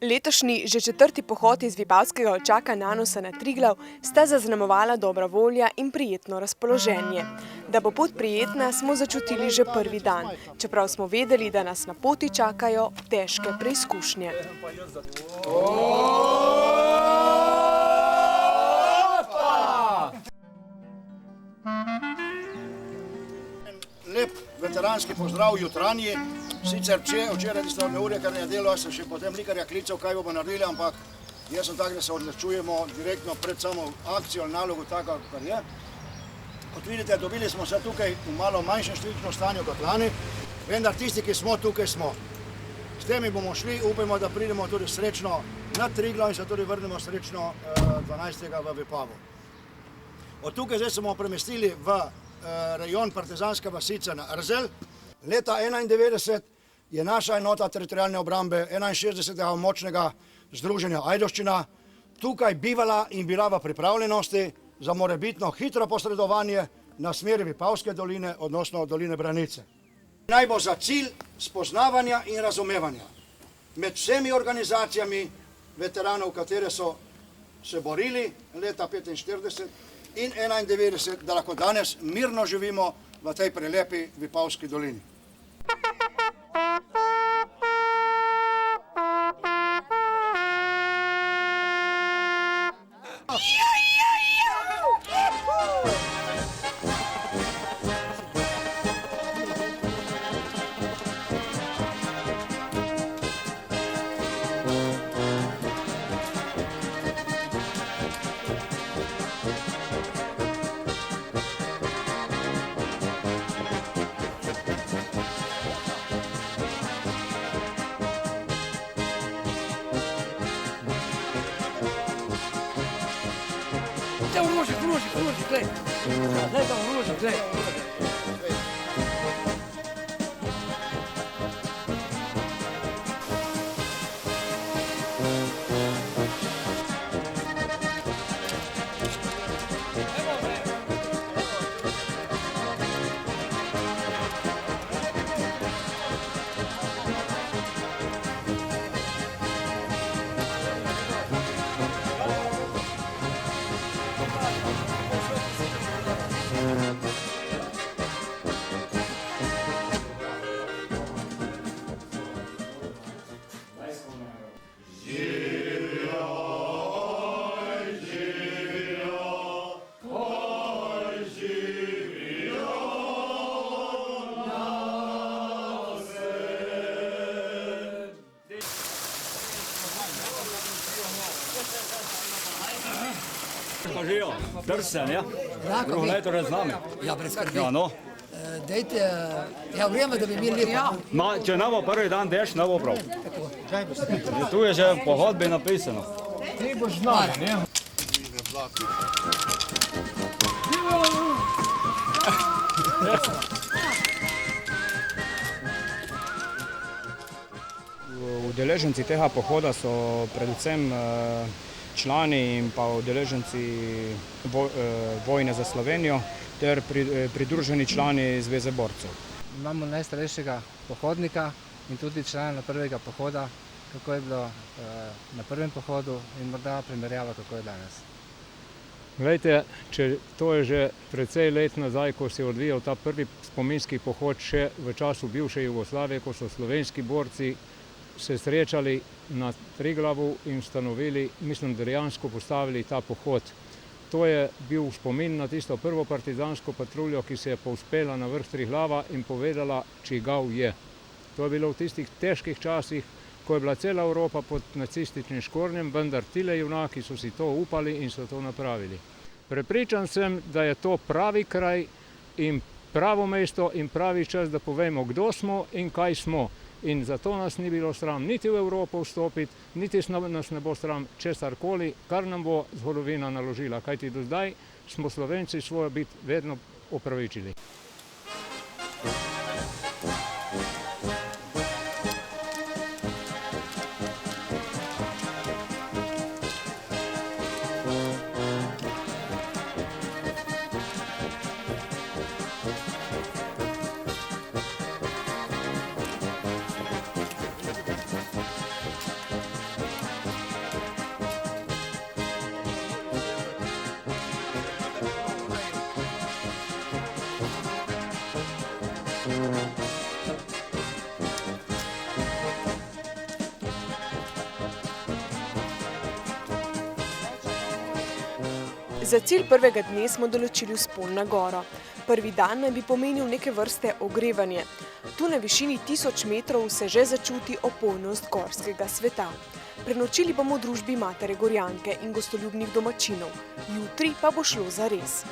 Letošnji že četrti pohod iz Vipavskega očaka Nanosa na Triglav sta zaznamovala dobra volja in prijetno razpoloženje. Da bo pot prijetna, smo začutili že prvi dan, čeprav smo vedeli, da nas na poti čakajo težke preizkušnje. Lep veteranski pozdrav jutranji. Sicer včeraj tiste neurje, kar je delo, sem še potem likarja klical, kaj bomo naredili, ampak jaz sem tak, da se odločujemo direktno pred samo akcijo, nalogo tako, kar je. Kot vidite, dobili smo se tukaj v malo manjšem številčnem stanju kot lani, vendar tisti, ki smo tukaj, smo. S temi bomo šli, upamo, da pridemo tudi srečno na Triglav in se tudi vrnemo srečno 12. v Vipavu. Od tukaj zdaj smo premestili v rajon partizanska vasica na Rzelj. Leta 1991 je naša enota teritorijalne obrambe 61. močnega združenja Ajdovščina tukaj bivala in bila v pripravljenosti za morebitno hitro posredovanje na smeri Vipavske doline, odnosno doline Branice. Naj bo za cilj spoznavanja in razumevanja med vsemi organizacijami veteranov, katere so se borili leta 1945 in 1991, da lahko danes mirno živimo v tej prelepi Vipavski dolini. Vloži, glej. Daj tam vloži, glej. Pa žijo, Trsten, ja? Drugo leto razname. Ja, brez skrbi. Ja, no. Dejte, ja, vrijeme, da bi mi lepo. Ma, če ne bo prvi dan dež, ne bo prav. Tu je že v pohodbi napisano. Ti boš znal, ne? Udeleženci tega pohoda so predvsem člani in pa udeleženci vojne za Slovenijo ter pridruženi člani Zveze borcev. Imamo najstarejšega pohodnika in tudi člana prvega pohoda, kako je bilo na prvem pohodu in morda primerjava, kako je danes. Glejte, to je že precej let nazaj, ko se je odvijal ta prvi spominski pohod še v času bivše Jugoslavije, ko so slovenski borci se srečali na Triglavu in ustanovili, mislim, dejansko postavili ta pohod. To je bil spomin na tisto prvo partizansko patruljo, ki se je povzpela na vrh Triglava in povedala, čigav je. To je bilo v tistih težkih časih, ko je bila cela Evropa pod nacističnim škornjem, vendar tile junaki so si to upali in so to napravili. Prepričan sem, da je to pravi kraj in pravo mesto in pravi čas, da povemo, kdo smo in kaj smo. In zato nas ni bilo sram niti v Evropo vstopiti, niti nas ne bo sram česarkoli, kar nam bo zgodovina naložila. Kajti do zdaj smo Slovenci svojo bit vedno opravičili. Za cilj prvega dne smo določili vzpon na goro. Prvi dan naj bi pomenil neke vrste ogrevanje. Tu na višini 1000 metrov se že začuti opojnost gorskega sveta. Prenočili bomo v družbi matere Gorjanke in gostoljubnih domačinov. Jutri pa bo šlo zares.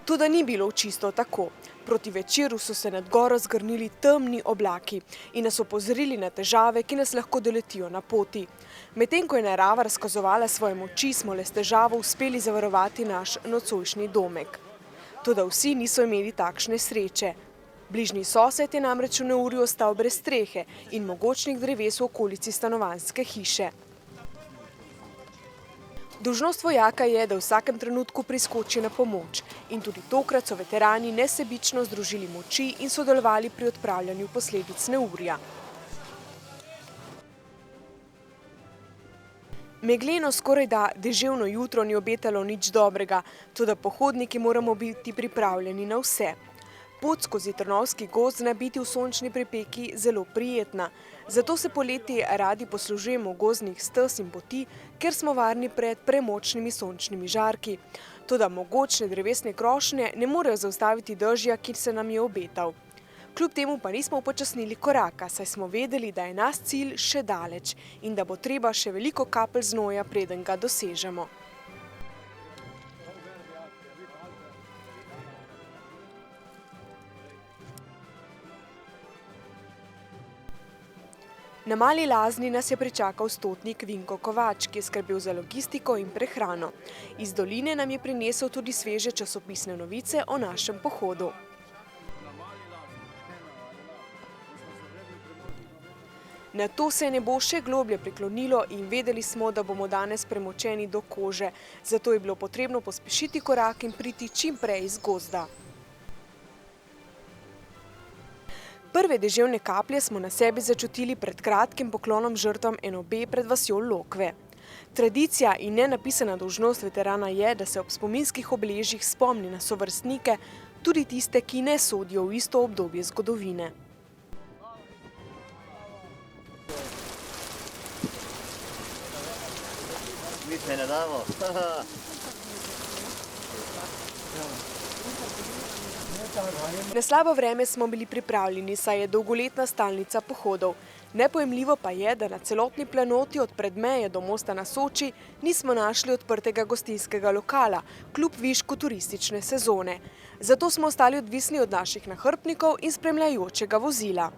Toda ni bilo čisto tako. Proti večeru so se nad goro zgrnili temni oblaki in nas opozorili na težave, ki nas lahko doletijo na poti. Medtem ko je narava razkazovala svoje moči, smo le s težavo uspeli zavarovati naš nocojšnji domek. Toda vsi niso imeli takšne sreče. Bližnji sosed je namreč v neurju ostal brez strehe in mogočnih dreves v okolici stanovanjske hiše. Dolžnost vojaka je, da v vsakem trenutku priskoči na pomoč in tudi tokrat so veterani nesebično združili moči in sodelovali pri odpravljanju posledic neurja. Megleno skorajda deževno jutro ni obetalo nič dobrega, toda pohodniki moramo biti pripravljeni na vse. Pot skozi Trnovski gozd zna biti v sončni pripeki zelo prijetna. Zato se poleti radi poslužujemo gozdnih stez in poti, ker smo varni pred premočnimi sončnimi žarki. Toda mogočne drevesne krošnje ne morejo zaustaviti dežja, ki se nam je obetal. Kljub temu pa nismo upočasnili koraka, saj smo vedeli, da je naš cilj še daleč in da bo treba še veliko kapelj znoja, preden ga dosežemo. Na Mali Lazni nas je pričakal stotnik Vinko Kovač, ki je skrbel za logistiko in prehrano. Iz doline nam je prinesel tudi sveže časopisne novice o našem pohodu. Nato se je nebo še globlje priklonilo in vedeli smo, da bomo danes premočeni do kože. Zato je bilo potrebno pospešiti korak in priti čim prej iz gozda. Prve deževne kaplje smo na sebi začutili pred kratkim poklonom žrtvam NOB pred vasjo Lokve. Tradicija in nenapisana dolžnost veterana je, da se ob spominskih obeležjih spomni na sovrstnike, tudi tiste, ki ne sodijo v isto obdobje zgodovine. Mi se ne damo. Na slabo vreme smo bili pripravljeni, saj je dolgoletna stalnica pohodov. Nepojemljivo pa je, da na celotni planoti od Predmeje do Mosta na Soči nismo našli odprtega gostinskega lokala, kljub višku turistične sezone. Zato smo ostali odvisni od naših nahrbtnikov in spremljajočega vozila.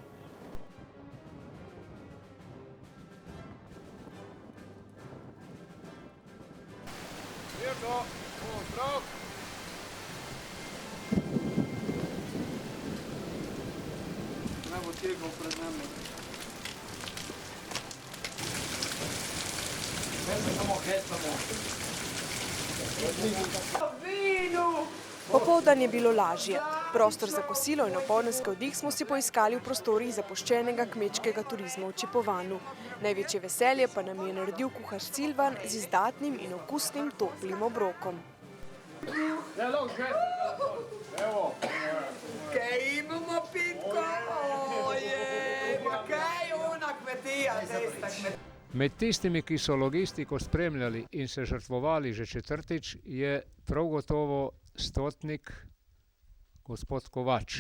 Popoldan je bilo lažje. Prostor za kosilo in opoldanski oddih smo si poiskali v prostorih zapuščenega kmečkega turizma v Čipovanu. Največje veselje pa nam je naredil kuhar Silvan z izdatnim in okusnim toplim obrokom. Kaj imamo pitko? Kaj ona kmetija, testa kmetija? Med tistimi, ki so logistiko spremljali in se žrtvovali že četrtič, je prav gotovo stotnik gospod Kovač.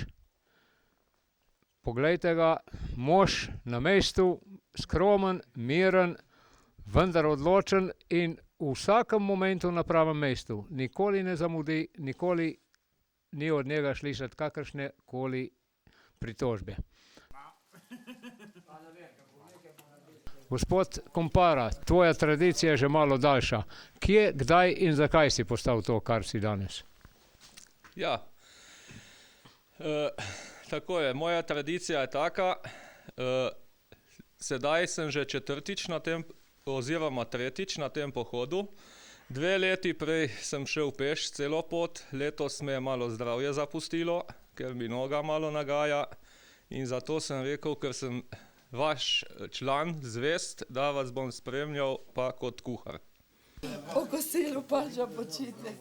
Poglejte ga, mož na mestu, skromen, miren, vendar odločen in v vsakem momentu na pravem mestu. Nikoli ne zamudi, nikoli ni od njega slišati kakršne koli pritožbe. Gospod Kompara, tvoja tradicija je že malo daljša. Kje, kdaj in zakaj si postal to, kar si danes? Ja, tako je. Moja tradicija je taka. Sedaj sem že četrtič na tem, oziroma tretjič na tem pohodu. 2 leti prej sem šel peš celo pot, letos me je malo zdravje zapustilo, ker mi noga malo nagaja. In zato sem rekel, ker sem vaš član, zvest, da vas bom spremljal pa kot kuhar. Po kosilu pa že počitek.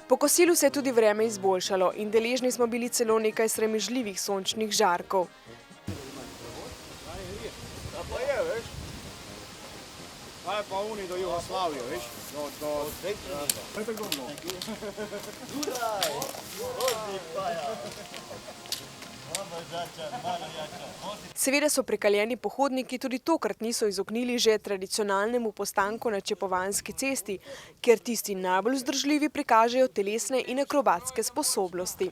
Po kosilu se je tudi vreme izboljšalo in deležni smo bili celo nekaj sramežljivih sončnih žarkov. Pa je, veš? Kaj pa oni do Jugoslavije, veš? Seveda so prekaljeni pohodniki tudi tokrat niso izognili že tradicionalnemu postanku na Čepovanski cesti, kjer tisti najbolj vzdržljivi prikažejo telesne in akrobatske sposobnosti.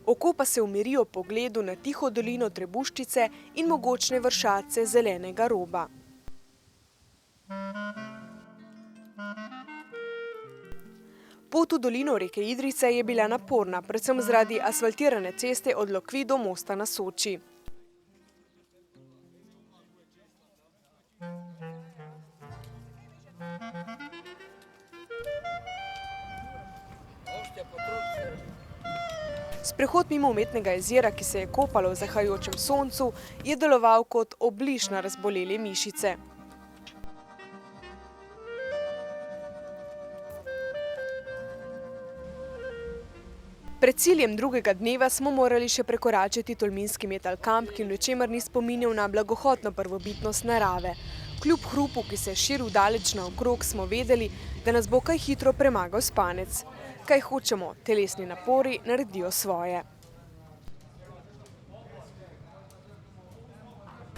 Oko pa se umiri ob pogledu na tiho dolino Trebuščice in mogočne vršace zelenega roba. Pot v dolino reke Idrijce je bila naporna, predvsem zaradi asfaltirane ceste od Lokvi do mosta na Soči. Sprehod mimo umetnega jezera, ki se je kopalo v zahajajočem soncu, je deloval kot obliž na razbolele mišice. Pred ciljem drugega dneva smo morali še prekoračiti Tolminski metal kamp, ki v ničemer ni spominjal na blagohotno prvobitnost narave. Kljub hrupu, ki se je širil daleč naokrog, smo vedeli, da nas bo kaj hitro premagal spanec. Kaj hočemo, telesni napori naredijo svoje.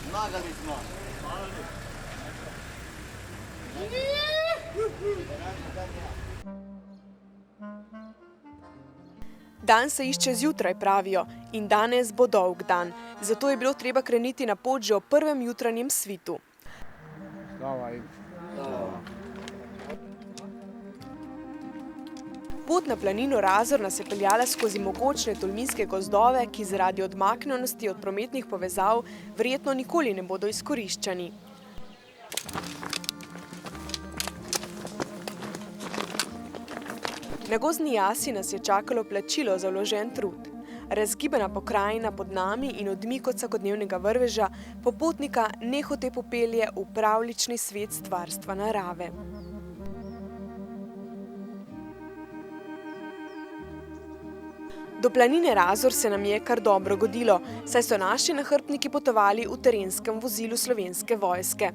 Zmagali smo. Dan se išče zjutraj, pravijo, in danes bo dolg dan. Zato je bilo treba kreniti na pot že ob prvem jutranjem svitu. Pot na planino Razor nas je peljala skozi mogočne tolminske gozdove, ki zaradi odmaknjenosti od prometnih povezav verjetno nikoli ne bodo izkoriščani. Na gozdni jasi nas je čakalo plačilo za vložen trud. Razgibana pokrajina pod nami in odmik od vsakodnevnega vrveža popotnika nehote popelje v pravljični svet stvarstva narave. Do planine Razor se nam je kar dobro godilo, saj so naši nahrbtniki potovali v terenskem vozilu Slovenske vojske.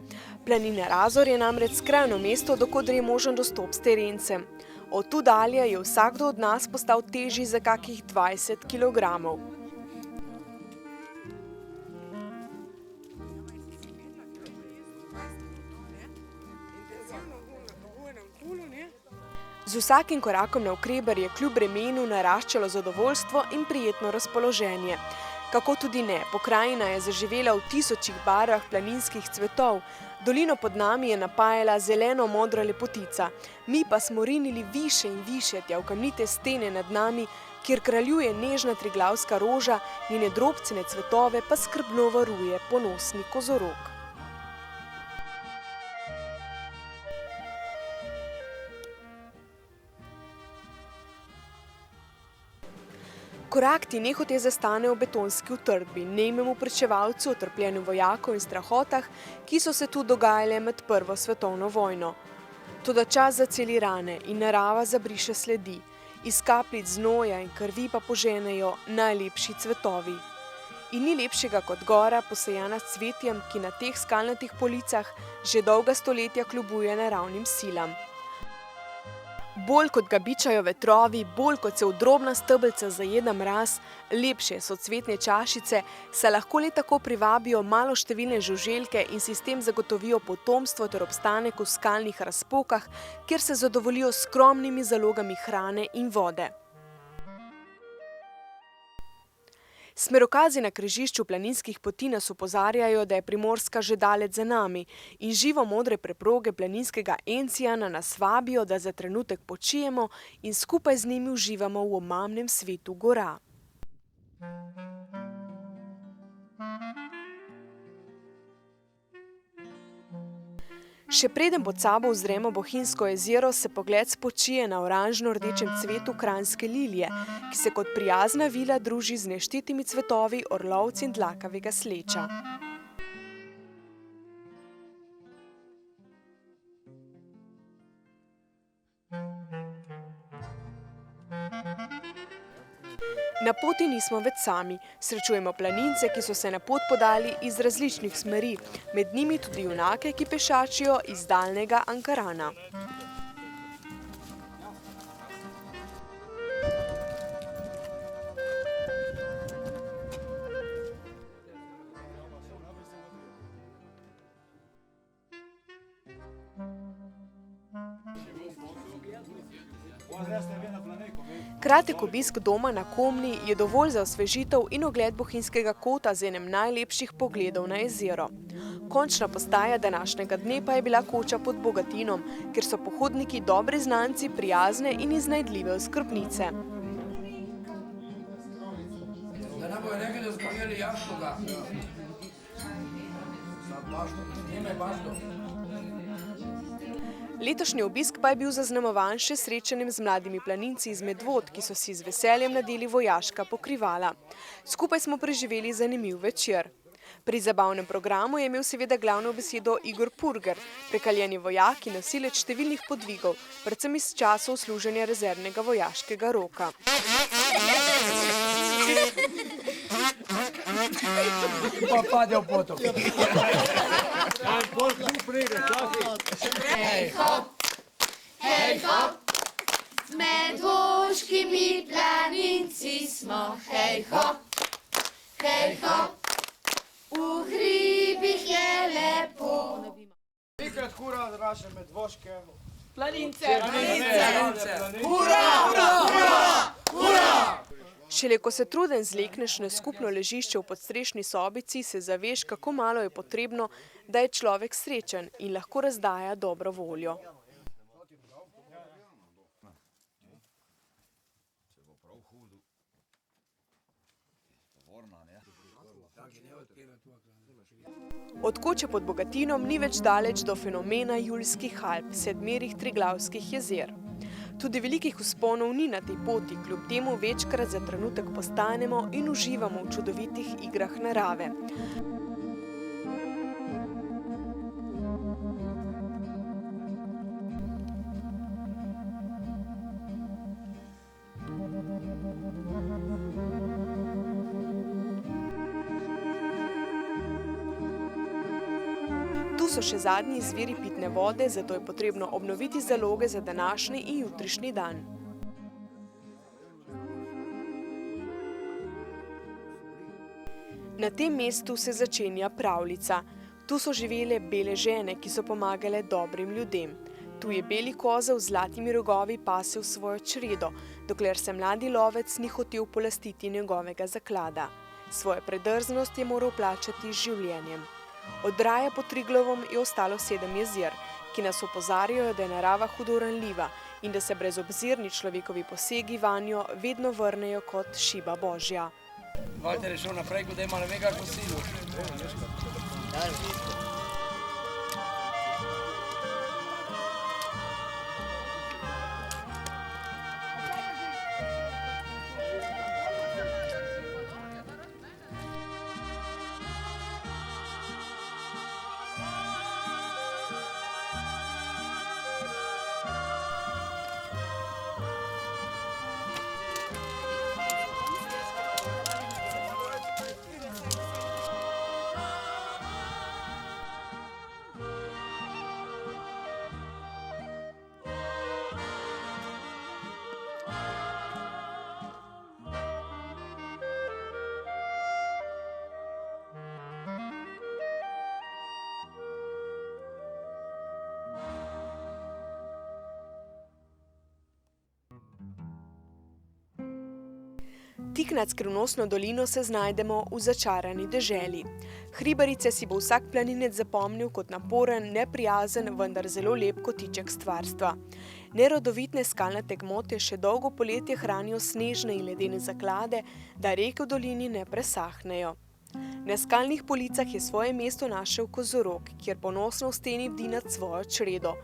Planina Razor je namreč skrajno mesto, do koder je možen dostop s terencem. Od tu dalje je vsakdo od nas postal težji za kakih 20 kilogramov. Z vsakim korakom navkreber je kljub bremenu naraščalo zadovoljstvo in prijetno razpoloženje. Kako tudi ne, pokrajina je zaživela v tisočih barvah planinskih cvetov, dolino pod nami je napajala zeleno-modra lepotica, mi pa smo rinili više in više tja v kamnite stene nad nami, kjer kraljuje nežna triglavska roža, njene drobcene cvetove pa skrbno varuje ponosni kozorog. Korak ti nehote zastane v betonski utrdbi, nememu pričevalcu o trpljenju vojakov in strahotah, ki so se tu dogajale med Prvo svetovno vojno. Toda čas zaceli rane in narava zabriše sledi. Iz kapljic znoja in krvi pa poženejo najlepši cvetovi. In ni lepšega kot gora, posejana s cvetjem, ki na teh skalnatih policah že dolga stoletja kljubuje naravnim silam. Bolj kot ga bičajo vetrovi, bolj kot se v drobna stebelca zajeda mraz, lepše so cvetne čašice, saj lahko le tako privabijo maloštevilne žuželke in si s tem zagotovijo potomstvo ter obstanek v skalnih razpokah, kjer se zadovoljijo s skromnimi zalogami hrane in vode. Smerokazi na križišču planinskih poti nas opozarjajo, da je Primorska že daleč za nami in živo modre preproge planinskega encijana nas vabijo, da za trenutek počijemo in skupaj z njimi uživamo v omamnem svetu gora. Še preden pod sabo uzremo Bohinjsko jezero, se pogled spočije na oranžno-rdečem cvetu kranjske lilije, ki se kot prijazna vila druži z neštitimi cvetovi orlovci in dlakavega sleča. Na poti nismo več sami, srečujemo planince, ki so se na pot podali iz različnih smeri, med njimi tudi junake, ki pešačijo iz daljnega Ankarana. Kratek obisk doma na Komni je dovolj za osvežitev in ogled Bohinjskega kota z enem najlepših pogledov na jezero. Končna postaja današnjega dne pa je bila koča pod Bogatinom, kjer so pohodniki dobri znanci, prijazne in iznajdljive oskrbnice. Da nam bojo rekli, da smo jeli jastoga. Nime bašto. Letošnji obisk pa je bil zaznamovan še srečanjem z mladimi planinci iz Medvod, ki so si z veseljem nadeli vojaška pokrivala. Skupaj smo preživeli zanimiv večer. Pri zabavnem programu je imel seveda glavno besedo Igor Purger, prekaljeni vojak in nosilec številnih podvigov, predvsem iz časov služenja rezervnega vojaškega roka. Pa pade v potok. Hej hop, z medvoškimi planinci smo, hej hop, v hribih je lepo. Vikrat hura za naše medvoške Planince! Šele ko se truden zlekneš na skupno ležišče v podstrešni sobici, se zaveš, kako malo je potrebno, da je človek srečen in lahko razdaja dobro voljo. Od koče pod Bogatinom ni več daleč do fenomena Julijskih Alp, 7 Triglavskih jezer. Tudi velikih vzponov ni na tej poti, kljub temu večkrat za trenutek postanemo in uživamo v čudovitih igrah narave. Tu so še zadnji izviri pitne vode, zato je potrebno obnoviti zaloge za današnji in jutrišnji dan. Na tem mestu se začenja pravljica. Tu so živele bele žene, ki so pomagale dobrim ljudem. Tu je beli kozel z zlatimi rogovi pasel svojo čredo, dokler se mladi lovec ni hotel polastiti njegovega zaklada. Svojo predrznost je moral plačati z življenjem. Od Raja pod Triglavom je ostalo 7 jezer, ki nas opozarjajo, da je narava hudo ranljiva in da se brezobzirni človekovi posegi vanjo vedno vrnejo kot šiba božja. Valter je šel naprej, kot da ima ne vem kako silo. Tik nad Skrivnostno dolino se znajdemo v začarani deželi. Hribarice si bo vsak planinec zapomnil kot naporen, neprijazen, vendar zelo lep kotiček stvarstva. Nerodovitne skalnate gmote še dolgo poletje hranijo snežne in ledene zaklade, da reke v dolini ne presahnejo. Na skalnih policah je svoje mesto našel kozorog, kjer ponosno v steni bdi nad svojo čredo.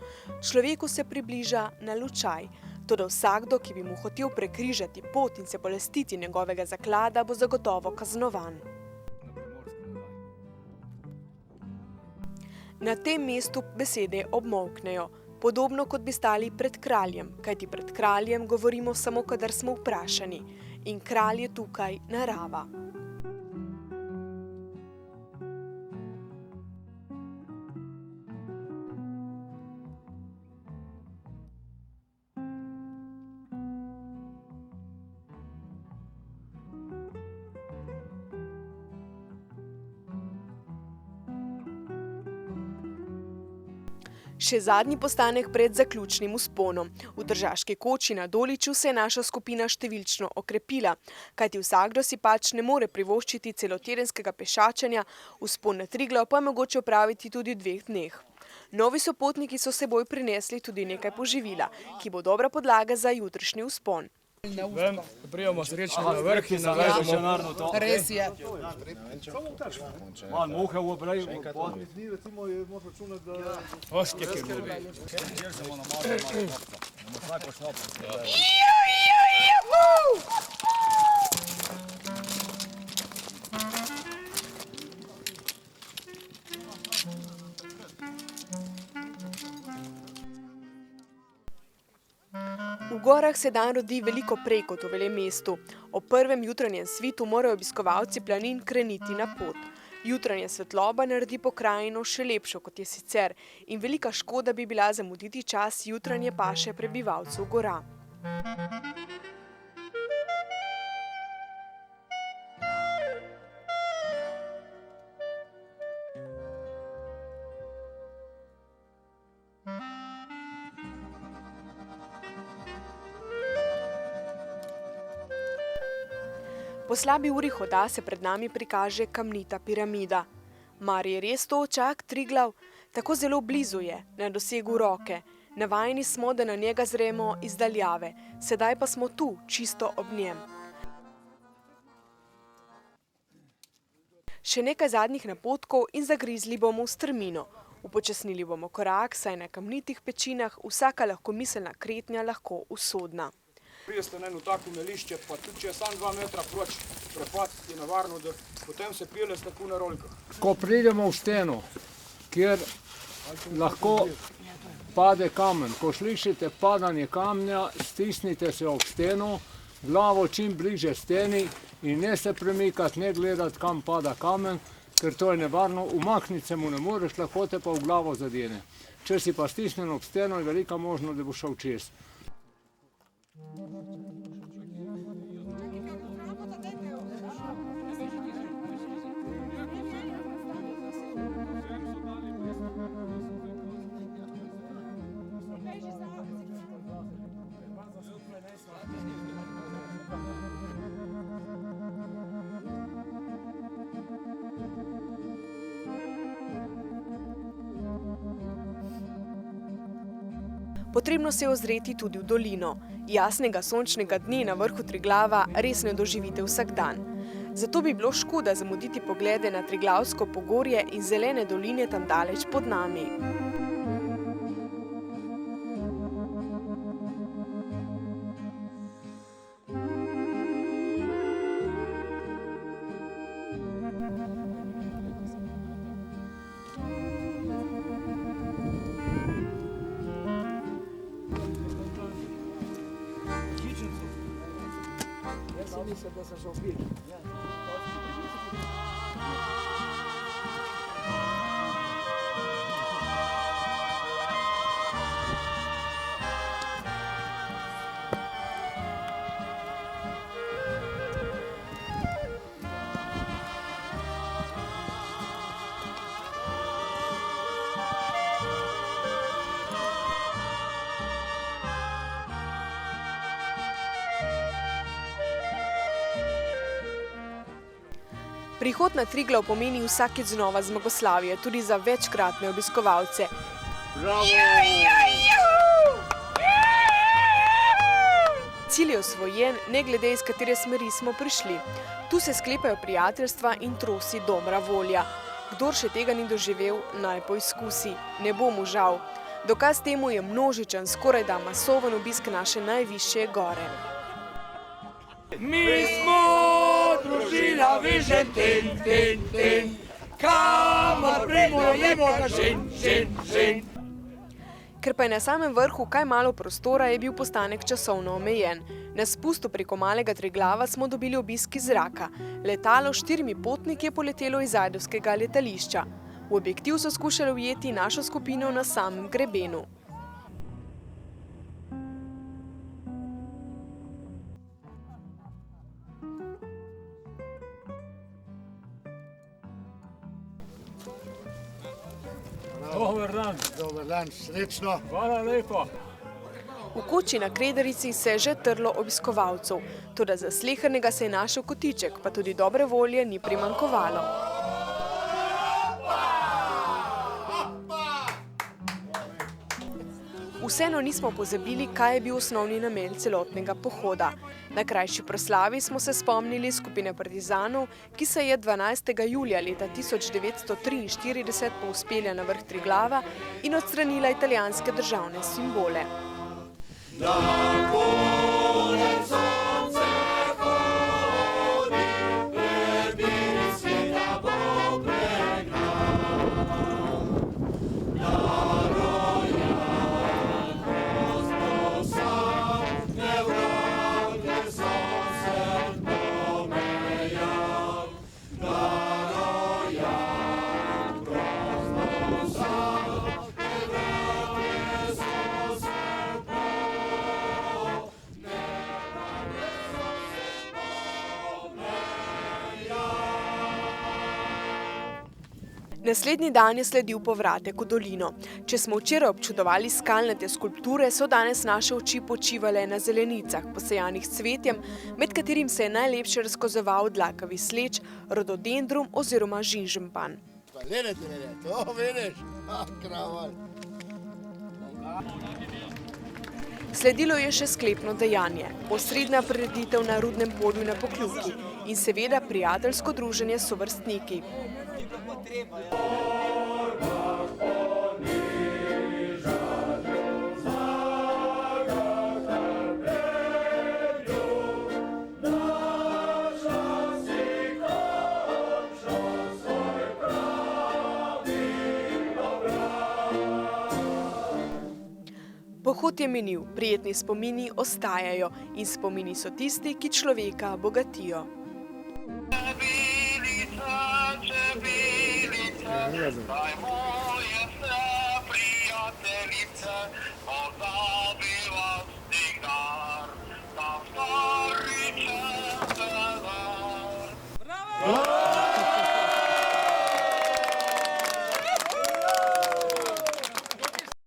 Človeku se približa na lučaj, toda vsakdo, ki bi mu hotel prekrižati pot in se polastiti njegovega zaklada, bo zagotovo kaznovan. Na tem mestu besede obmolknejo, podobno kot bi stali pred kraljem, kajti pred kraljem govorimo samo, kadar smo vprašani. In kralj je tukaj narava. Še zadnji postanek pred zaključnim vzponom. V Tržaški koči na Doliču se je naša skupina številčno okrepila, kajti vsakdo si pač ne more privoščiti celotedenskega pešačenja, vzpon na Triglav pa je mogoče opraviti tudi v 2 dneh. Novi sopotniki so seboj prinesli tudi nekaj poživila, ki bo dobra podlaga za jutrišnji vzpon. Vem, prijemo srečno na vrh in navedemo. Res je. Malo muhe v obrej, Ostje, ki bo bi. V gorah se dan rodi veliko prej kot v velem mestu. Ob prvem jutranjem svitu morajo obiskovalci planin kreniti na pot. Jutranja svetloba naredi pokrajino še lepšo, kot je sicer, in velika škoda bi bila zamuditi čas jutranje paše prebivalcev gora. Po slabi uri hoda se pred nami prikaže kamnita piramida. Mar je res to očak Triglav? Tako zelo blizu je, na dosegu roke. Navajeni smo, da na njega zremo iz daljave, sedaj pa smo tu, čisto ob njem. Še nekaj zadnjih napotkov in zagrizli bomo v strmino. Upočasnili bomo korak, saj na kamnitih pečinah vsaka lahkomiselna kretnja lahko usodna. Prijeste na eno tako melišče, pa tudi če je samo 2 metra proč prepad, je nevarno, da potem se pile tako na rolkah. Ko pridemo v steno, kjer lahko pade kamen, ko slišite padanje kamnja, stisnite se ob steno, glavo čim bliže steni in ne se premikati, ne gledati, kam pada kamen, ker to je nevarno. Umakniti se mu ne moreš, lahko te pa v glavo zadene. Če si pa stisnen ob steno, je velika možnost, da bo šel čez. Potrebno se je ozreti tudi v dolino. Jasnega sončnega dne na vrhu Triglava res ne doživite vsak dan. Zato bi bilo škoda zamuditi poglede na Triglavsko pogorje in zelene doline tam daleč pod nami. Prihod na Triglav pomeni vsakič znova zmagoslavje, tudi za večkratne obiskovalce. Cilj je osvojen, ne glede iz katere smeri smo prišli. Tu se sklepajo prijateljstva in trosi dobra volja. Kdor še tega ni doživel, naj poizkusi. Ne bo mu žal. Dokaz temu je množičen, skorajda masoven obisk naše najvišje gore. Mi smo družina Vižen, kamor primorujemo ga žin. Ker pa je na samem vrhu kaj malo prostora, je bil postanek časovno omejen. Na spustu preko Malega Triglava smo dobili obisk iz zraka. Letalo s 4 potniki je poletelo iz ajdovskega letališča. V objektiv so skušali ujeti našo skupino na samem grebenu. Dober dan. Dober dan, srečno. Hvala lepa. V koči na Kredarici se je že trlo obiskovalcev, toda za slehernega se je našel kotiček, pa tudi dobre volje ni primanjkovalo. Vseeno nismo pozabili, kaj je bil osnovni namen celotnega pohoda. Na krajši proslavi smo se spomnili skupine partizanov, ki se je 12. julija leta 1943 povzpela na vrh Triglava in odstranila italijanske državne simbole. Naslednji dan je sledil povratek v dolino. Če smo včeraj občudovali skalnate skulpture, so danes naše oči počivale na zelenicah, posejanih s cvetjem, med katerim se je najlepše razkazoval dlakavi sleč, rododendrum oziroma žinžempan. To vidiš, kraval. Sledilo je še sklepno dejanje, posredna prireditev na Rudnem polju na Pokljuki in seveda prijateljsko druženje s sovrstniki. Pohod je minil, prijetni spomini ostajajo in spomini so tisti, ki človeka bogatijo. Daj moje vse prijateljice,